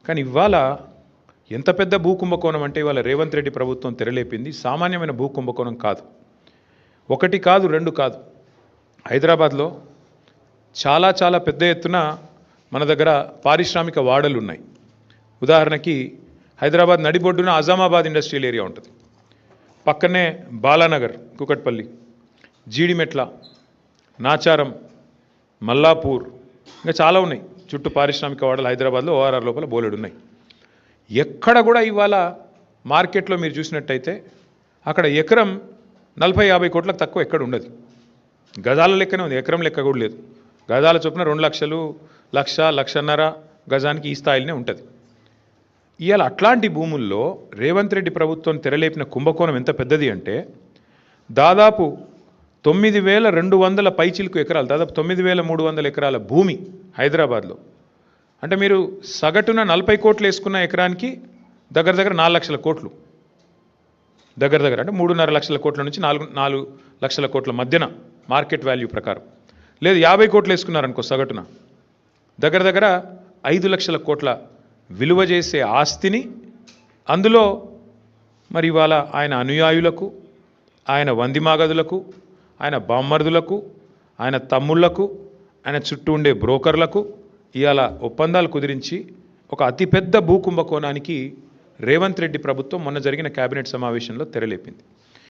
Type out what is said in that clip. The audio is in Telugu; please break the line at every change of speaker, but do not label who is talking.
కానీ ఇవాళ ఎంత పెద్ద భూ కుంభకోణం అంటే ఇవాళ రేవంత్ రెడ్డి ప్రభుత్వం తెరలేపింది సామాన్యమైన భూ కుంభకోణం కాదు. ఒకటి కాదు, రెండు కాదు. హైదరాబాద్లో చాలా చాలా పెద్ద ఎత్తున మన దగ్గర పారిశ్రామిక వాడలు ఉన్నాయి. ఉదాహరణకి హైదరాబాద్ నడిబొడ్డున అజామాబాద్ ఇండస్ట్రియల్ ఏరియా ఉంటుంది. పక్కనే బాలానగర్, కుకట్పల్లి, జీడిమెట్ల, నాచారం, మల్లాపూర్, ఇంకా చాలా ఉన్నాయి. చుట్టూ పారిశ్రామిక వాడలు హైదరాబాద్లో ఓఆర్ఆర్ లోపల బోలెడు ఉన్నాయి. ఎక్కడ కూడా ఇవాళ మార్కెట్లో మీరు చూసినట్టయితే అక్కడ ఎకరం 40-50 కోట్లకు తక్కువ ఎక్కడ ఉండదు. గజాల లెక్కనే ఉంది, ఎకరం లెక్క కూడా లేదు. గజాల చొప్పున 2 లక్షలు, 1,00,000-1,50,000 గజానికి ఈ స్థాయిలోనే ఉంటుంది. ఇవాళ అట్లాంటి భూముల్లో రేవంత్ రెడ్డి ప్రభుత్వం తెరలేపిన కుంభకోణం ఎంత పెద్దది అంటే దాదాపు 9,200 పైచిలుకు ఎకరాలు, దాదాపు 9,300 ఎకరాల భూమి హైదరాబాద్లో. అంటే మీరు సగటున 40 కోట్లు వేసుకున్న ఎకరానికి దగ్గర 4 లక్షల కోట్లు, దగ్గర అంటే 3.5 లక్షల కోట్ల నుంచి 4 లక్షల కోట్ల మధ్యన మార్కెట్ వాల్యూ ప్రకారం. లేదు 50 కోట్లు వేసుకున్నారనుకో సగటున దగ్గర 5 లక్షల కోట్ల విలువ చేసే ఆస్తిని, అందులో మరి ఇవాళ ఆయన అనుయాయులకు, ఆయన వందిమాగదులకు, ఆయన బామ్మర్దులకు, ఆయన తమ్ముళ్లకు, ఆయన చుట్టూ ఉండే బ్రోకర్లకు ఇవాళ ఒప్పందాలు కుదిరించి ఒక అతిపెద్ద భూ కుంభకోణానికి రేవంత్ రెడ్డి ప్రభుత్వం మొన్న జరిగిన కేబినెట్ సమావేశంలో తెరలేపింది.